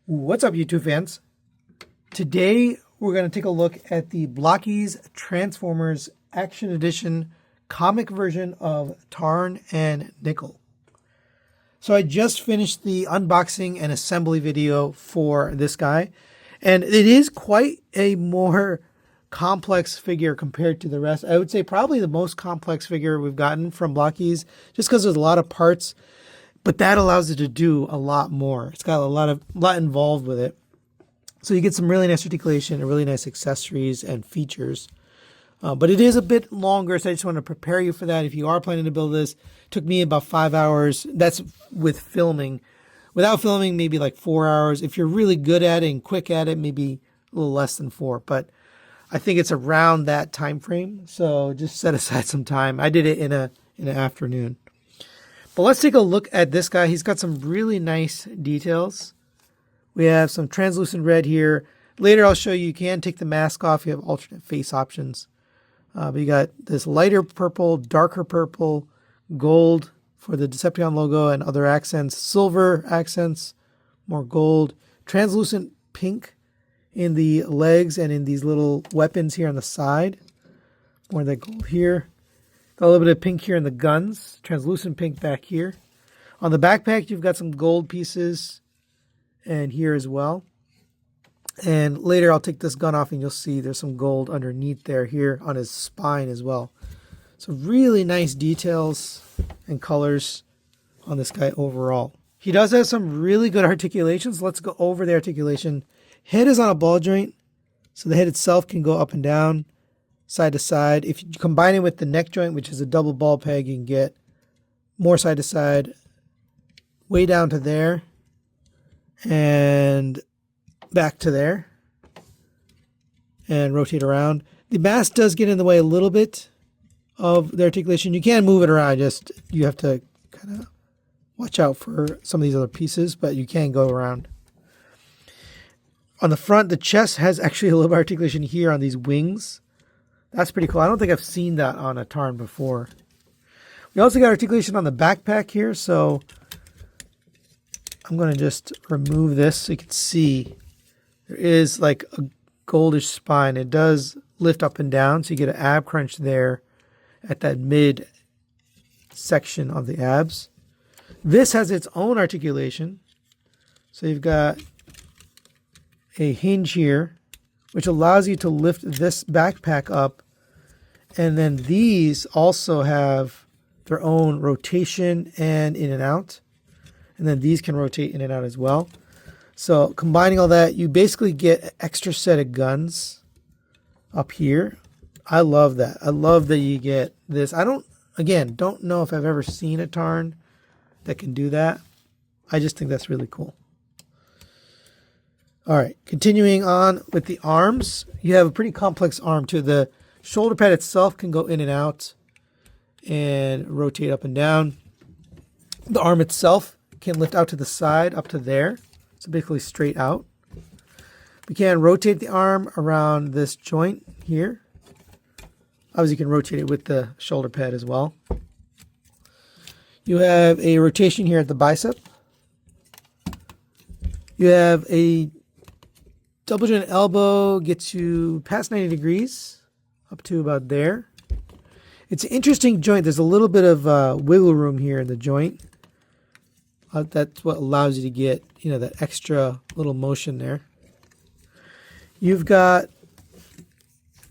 What's up, YouTube fans? Today we're going to take a look at the Blokees Transformers Action Edition comic version of Tarn and Nickel. So I just finished the unboxing and assembly video for this guy, and it is quite a more complex figure compared to the rest. I would say probably the most complex figure we've gotten from Blokees, just because there's a lot of parts. But that allows it to do a lot more. It's got a lot involved with it. So you get some really nice articulation and really nice accessories and features. But it is a bit longer, so I just want to prepare you for that. If you are planning to build this, it took me about 5 hours. That's with filming. Without filming, maybe like 4 hours. If you're really good at it and quick at it, maybe a little less than 4. But I think it's around that time frame. So just set aside some time. I did it in an afternoon. But let's take a look at this guy. He's got some really nice details. We have some translucent red here. Later I'll show you can take the mask off. You have alternate face options. But you got this lighter purple, darker purple, gold for the Decepticon logo and other accents, silver accents, more gold, translucent pink in the legs and in these little weapons here on the side. More of that gold here. Got a little bit of pink here in the guns, translucent pink back here. On the backpack, you've got some gold pieces and here as well. And later I'll take this gun off and you'll see there's some gold underneath there here on his spine as well. So really nice details and colors on this guy overall. He does have some really good articulations. Let's go over the articulation. Head is on a ball joint, so the head itself can go up and down, side to side. If you combine it with the neck joint, which is a double ball peg, you can get more side to side, way down to there, and back to there, and rotate around. The mask does get in the way a little bit of the articulation. You can move it around, just you have to kind of watch out for some of these other pieces, but you can go around. On the front, the chest has actually a little bit of articulation here on these wings. That's pretty cool. I don't think I've seen that on a Tarn before. We also got articulation on the backpack here, so I'm going to just remove this so you can see there is like a goldish spine. It does lift up and down, so you get an ab crunch there at that mid section of the abs. This has its own articulation. So you've got a hinge here, which allows you to lift this backpack up. And then these also have their own rotation and in and out. And then these can rotate in and out as well. So combining all that, you basically get an extra set of guns up here. I love that. I love that you get this. I don't know if I've ever seen a Tarn that can do that. I just think that's really cool. All right, continuing on with the arms. You have a pretty complex arm too. The shoulder pad itself can go in and out and rotate up and down. The arm itself can lift out to the side, up to there. So basically straight out. We can rotate the arm around this joint here. Obviously, you can rotate it with the shoulder pad as well. You have a rotation here at the bicep. You have a double joint elbow, gets you past 90 degrees, up to about there. It's an interesting joint. There's a little bit of wiggle room here in the joint. That's what allows you to get, that extra little motion there. You've got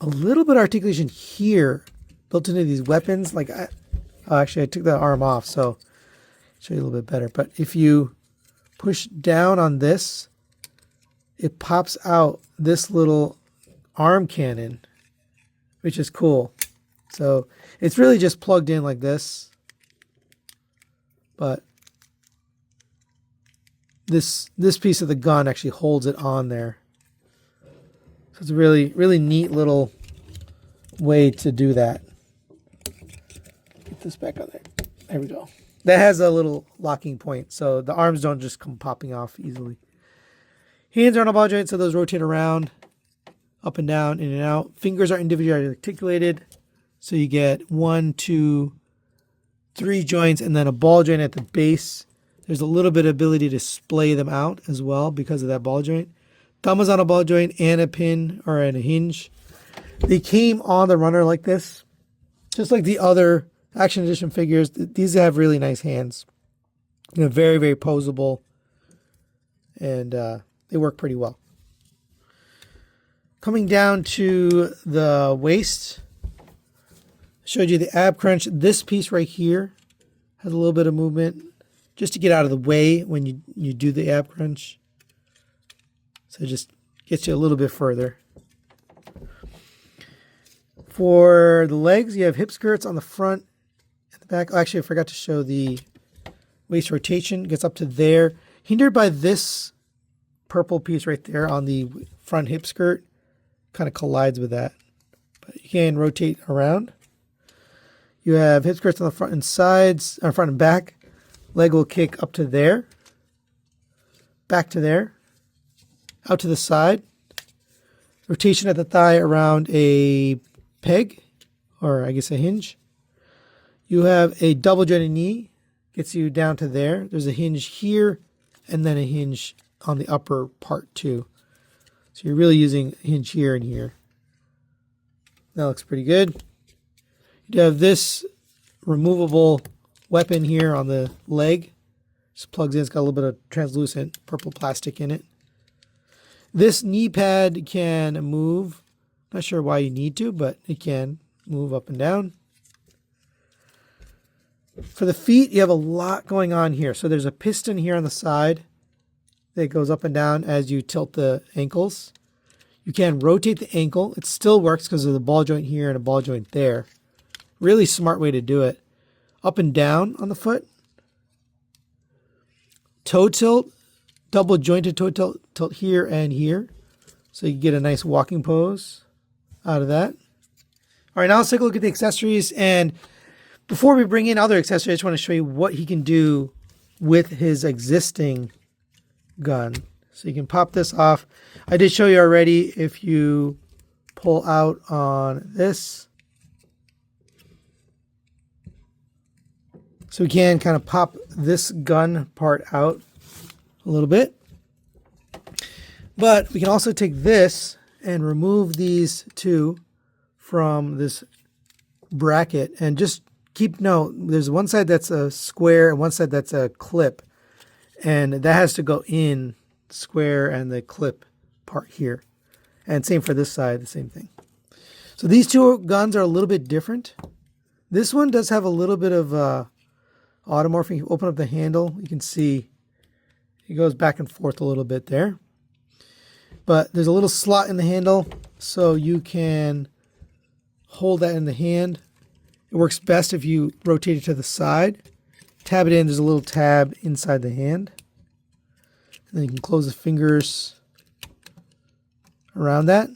a little bit of articulation here built into these weapons. Actually, I took that arm off, so I'll show you a little bit better. But if you push down on this, it pops out this little arm cannon, which is cool. So it's really just plugged in like this. But this piece of the gun actually holds it on there. So it's a really, really neat little way to do that. Get this back on there. There we go. That has a little locking point, so the arms don't just come popping off easily. Hands are on a ball joint, so those rotate around, up and down, in and out. Fingers are individually articulated, so you get 1, 2, 3 joints, and then a ball joint at the base There's a little bit of ability to splay them out as well because of that ball joint. Thumb is on a ball joint and a pin or a hinge. They came on the runner like this. Just like the other Action Edition figures, these have really nice hands. You know, very, very posable. And they work pretty well. Coming down to the waist, I showed you the ab crunch. This piece right here has a little bit of movement just to get out of the way when you do the ab crunch. So it just gets you a little bit further. For the legs, you have hip skirts on the front and the back. Oh, actually, I forgot to show the waist rotation. It gets up to there. Hindered by this purple piece right there on the front hip skirt. Kind of collides with that. But you can rotate around. You have hip skirts on the front and sides, or front and back. Leg will kick up to there. Back to there. Out to the side. Rotation at the thigh around a peg, or I guess a hinge. You have a double jointed knee. Gets you down to there. There's a hinge here, and then a hinge on the upper part too. So you're really using a hinge here and here. That looks pretty good. You have this removable weapon here on the leg. Just plugs in. It's got a little bit of translucent purple plastic in it. This knee pad can move. Not sure why you need to, but it can move up and down. For the feet, you have a lot going on here. So there's a piston here on the side that goes up and down as you tilt the ankles. You can rotate the ankle. It still works because of the ball joint here and a ball joint there. Really smart way to do it. Up and down on the foot. Toe tilt. Double jointed toe tilt here and here. So you get a nice walking pose out of that. All right, now let's take a look at the accessories. And before we bring in other accessories, I just want to show you what he can do with his existing gun. So you can pop this off. I did show you already if you pull out on this. So we can kind of pop this gun part out a little bit. But we can also take this and remove these two from this bracket. And just keep note, there's one side that's a square and one side that's a clip. And that has to go in square and the clip part here. And same for this side, the same thing. So these two guns are a little bit different. This one does have a little bit of automorphing. You open up the handle, you can see it goes back and forth a little bit there. But there's a little slot in the handle, so you can hold that in the hand. It works best if you rotate it to the side. Tab it in, there's a little tab inside the hand. And then you can close the fingers around that.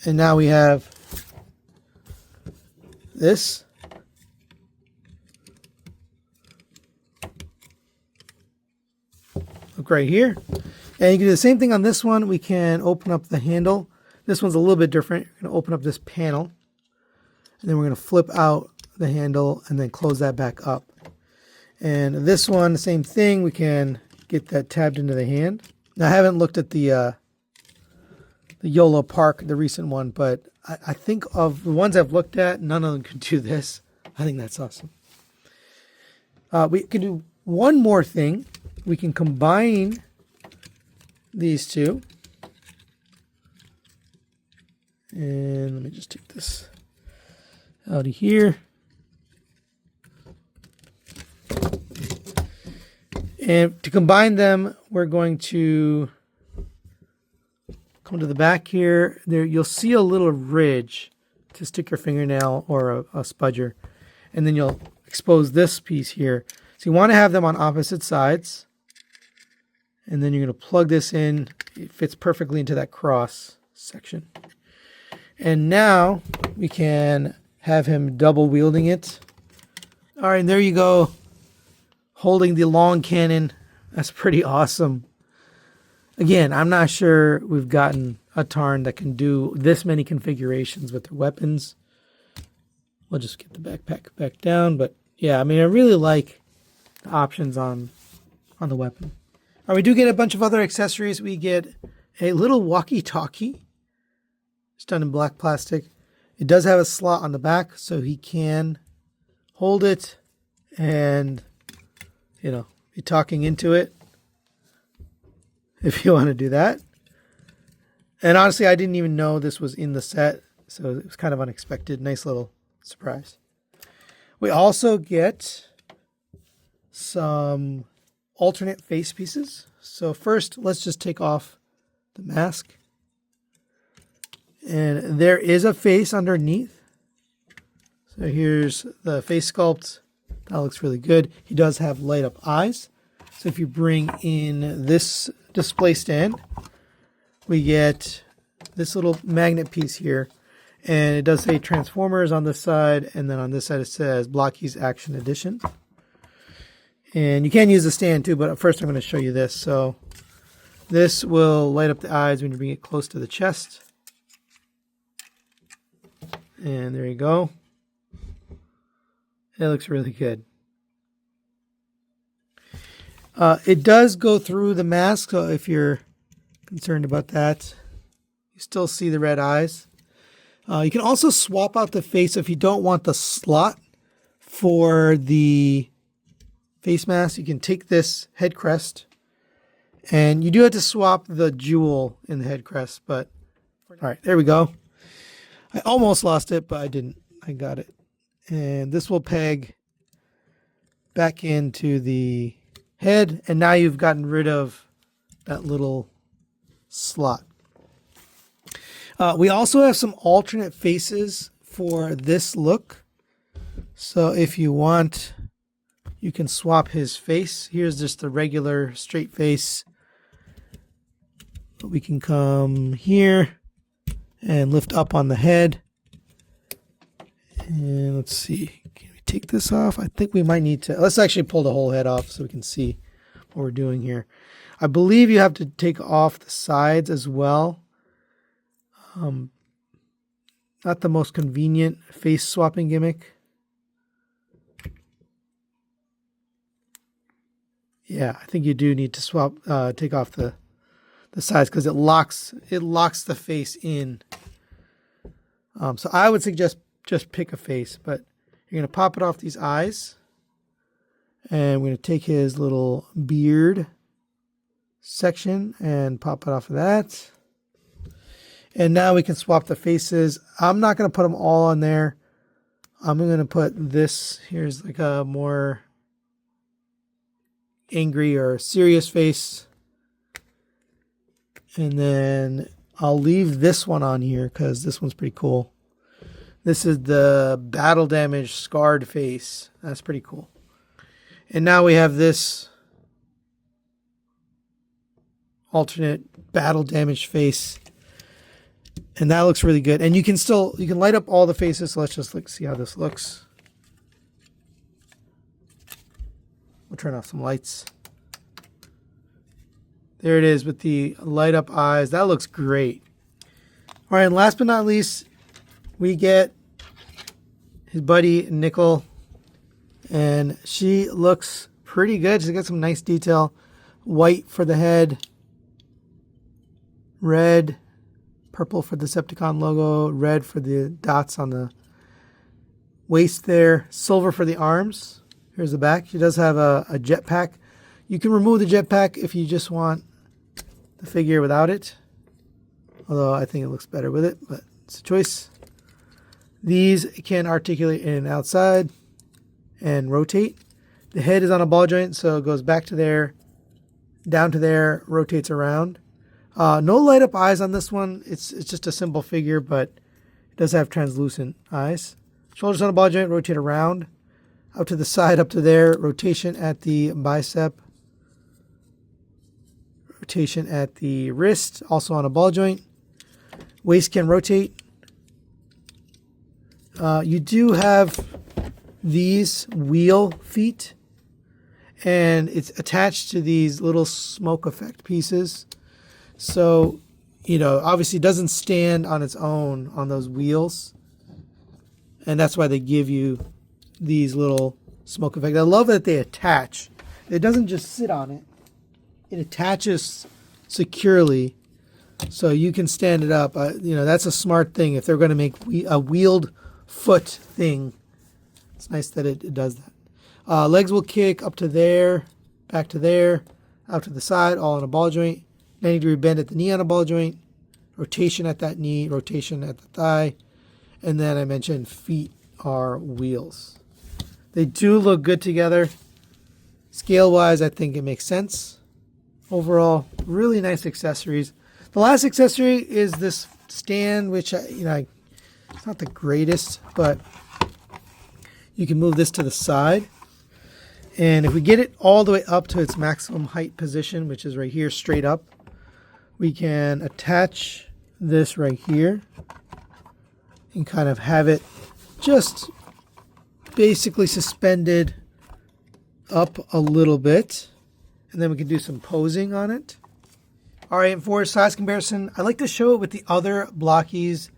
And now we have this. Look right here. And you can do the same thing on this one. We can open up the handle. This one's a little bit different. You're going to open up this panel. And then we're going to flip out the handle and then close that back up. And this one, the same thing. We can get that tabbed into the hand. Now, I haven't looked at the YOLO Park, the recent one, but I think of the ones I've looked at, none of them can do this. I think that's awesome. We can do one more thing. We can combine these two. And let me just take this out of here. And to combine them, we're going to come to the back here. There, you'll see a little ridge to stick your fingernail or a spudger. And then you'll expose this piece here. So you want to have them on opposite sides. And then you're going to plug this in. It fits perfectly into that cross section. And now we can have him double wielding it. All right, and there you go. Holding the long cannon. That's pretty awesome. Again, I'm not sure we've gotten a Tarn that can do this many configurations with their weapons. We'll just get the backpack back down. But yeah, I mean, I really like the options on the weapon. All right, we do get a bunch of other accessories. We get a little walkie-talkie. It's done in black plastic. It does have a slot on the back, so he can hold it and, you know, be talking into it if you want to do that. And honestly, I didn't even know this was in the set, so it was kind of unexpected. Nice little surprise. We also get some alternate face pieces. So first, let's just take off the mask. And there is a face underneath. So here's the face sculpt. That looks really good. He does have light up eyes. So if you bring in this display stand, we get this little magnet piece here. And it does say Transformers on this side. And then on this side it says Blokees Action Edition. And you can use the stand too, but first I'm going to show you this. So this will light up the eyes when you bring it close to the chest. And there you go. It looks really good. It does go through the mask, so if you're concerned about that, you still see the red eyes. You can also swap out the face if you don't want the slot for the face mask. You can take this head crest, and you do have to swap the jewel in the head crest, but all right, there we go. I almost lost it, but I didn't. I got it. And this will peg back into the head, and now you've gotten rid of that little slot. We also have some alternate faces for this look. So if you want, you can swap his face. Here's just the regular straight face. We can come here and lift up on the head. And let's see, can we take this off? I think we might need to. Let's actually pull the whole head off so we can see what we're doing here. I believe you have to take off the sides as well. Not the most convenient face swapping gimmick. Yeah, I think you do need to swap, take off the sides because it locks the face in. So I would suggest just pick a face, but you're going to pop it off these eyes. And we're going to take his little beard section and pop it off of that. And now we can swap the faces. I'm not going to put them all on there. I'm going to put this. Here's like a more angry or serious face. And then I'll leave this one on here because this one's pretty cool. This is the battle damage scarred face. That's pretty cool. And now we have this alternate battle damage face. And that looks really good. And you can light up all the faces. So let's just see how this looks. We'll turn off some lights. There it is with the light up eyes. That looks great. All right, and last but not least, we get his buddy Nickel. And she looks pretty good. She's got some nice detail. White for the head. Red. Purple for the Decepticon logo. Red for the dots on the waist there. Silver for the arms. Here's the back. She does have a jetpack. You can remove the jetpack if you just want the figure without it. Although I think it looks better with it, but it's a choice. These can articulate in and outside and rotate. The head is on a ball joint, so it goes back to there, down to there, rotates around. No light up eyes on this one. It's just a simple figure, but it does have translucent eyes. Shoulders on a ball joint, rotate around. Out to the side, up to there, rotation at the bicep. Rotation at the wrist, also on a ball joint. Waist can rotate. You do have these wheel feet, and it's attached to these little smoke effect pieces. So, obviously it doesn't stand on its own on those wheels. And that's why they give you these little smoke effects. I love that they attach. It doesn't just sit on it. It attaches securely so you can stand it up. That's a smart thing. If they're going to make a wheeled foot thing, it's nice that it does that. Legs will kick up to there, back to there, out to the side, all on a ball joint. 90-degree bend at the knee on a ball joint. Rotation at that knee, rotation at the thigh. And then I mentioned feet are wheels. They do look good together. Scale-wise, I think it makes sense. Overall, really nice accessories. The last accessory is this stand, which, it's not the greatest, but you can move this to the side. And if we get it all the way up to its maximum height position, which is right here, straight up, we can attach this right here and kind of have it just basically suspended up a little bit. And then we can do some posing on it. All right, and for size comparison, I like to show it with the other Blokees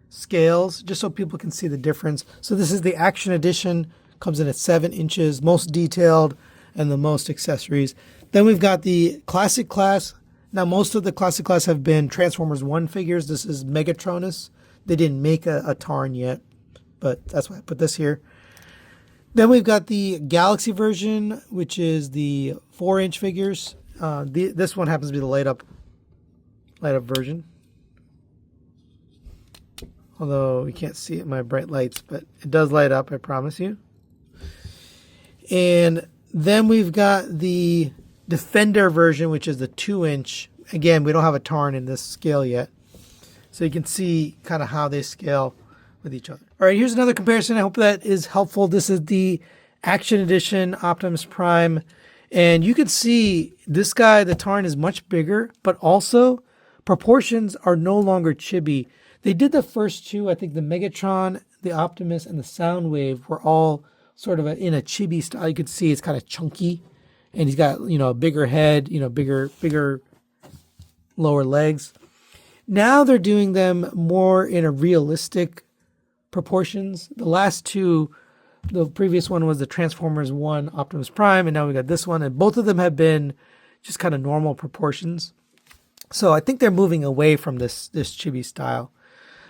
scales, just so people can see the difference. So this is the Action Edition, comes in at 7 inches, most detailed, and the most accessories. Then we've got the Classic Class. Now, most of the Classic Class have been Transformers 1 figures. This is Megatronus. They didn't make a Tarn yet, but that's why I put this here. Then we've got the Galaxy version, which is the 4-inch figures. This one happens to be the light up version. Although you can't see it in my bright lights, but it does light up, I promise you. And then we've got the Defender version, which is the 2-inch. Again, we don't have a Tarn in this scale yet. So you can see kind of how they scale with each other. All right, here's another comparison. I hope that is helpful. This is the Action Edition Optimus Prime. And you can see this guy, the Tarn, is much bigger, but also proportions are no longer chibi. They did the first two. I think the Megatron, the Optimus, and the Soundwave were all sort of in a chibi style. You could see it's kind of chunky. And he's got, a bigger head, bigger lower legs. Now they're doing them more in a realistic proportions. The last two, the previous one was the Transformers 1 Optimus Prime, and now we got this one, and both of them have been just kind of normal proportions. So I think they're moving away from this chibi style.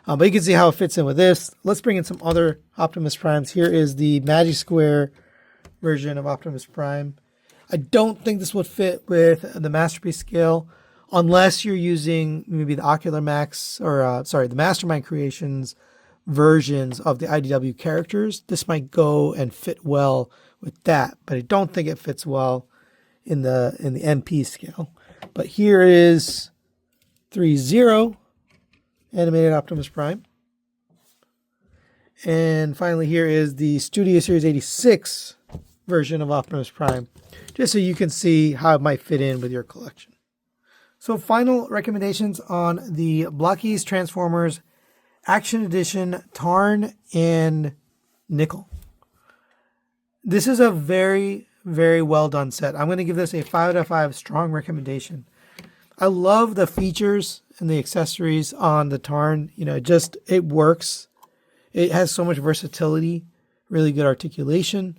But you can see how it fits in with this. Let's bring in some other Optimus Primes. Here is the Magic Square version of Optimus Prime. I don't think this would fit with the Masterpiece scale, unless you're using maybe the Ocular Max, or the Mastermind Creations versions of the IDW characters. This might go and fit well with that, but I don't think it fits well in the MP scale. But here is 3.0 animated Optimus Prime. And finally, here is the Studio Series 86 version of Optimus Prime, just so you can see how it might fit in with your collection. So final recommendations on the Blokees Transformers Action Edition Tarn and Nickel. This is a very, very well done set. I'm going to give this a 5 out of 5 strong recommendation. I love the features and the accessories on the Tarn. It works. It has so much versatility, really good articulation.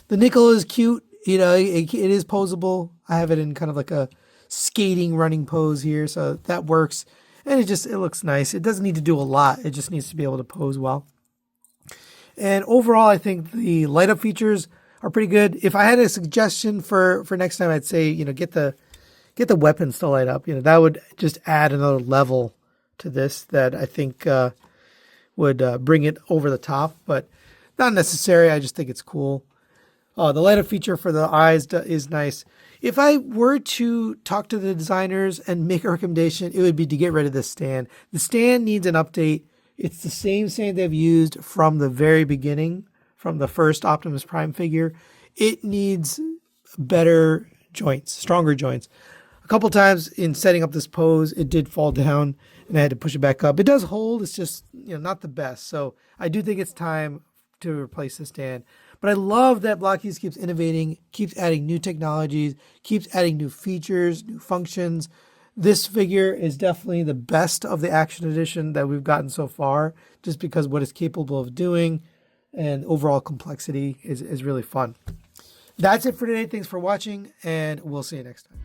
The Nickel is cute. It is posable. I have it in kind of like a skating running pose here, so that works. And it looks nice. It doesn't need to do a lot. It just needs to be able to pose well. And overall, I think the light up features are pretty good. If I had a suggestion for next time, I'd say, get the weapons to light up. That would just add another level to this that I think would bring it over the top, but not necessary. I just think it's cool. The light up feature for the eyes is nice. If I were to talk to the designers and make a recommendation, it would be to get rid of this stand. The stand needs an update. It's the same stand they've used from the very beginning, from the first Optimus Prime figure. It needs better joints, stronger joints. A couple times in setting up this pose, it did fall down and I had to push it back up. It does hold. It's just, not the best. So I do think it's time to replace the stand. But I love that Blokees keeps innovating, keeps adding new technologies, keeps adding new features, new functions This figure is definitely the best of the Action Edition that we've gotten so far, just because what it's capable of doing and overall complexity is really fun. That's it for today. Thanks for watching, and we'll see you next time.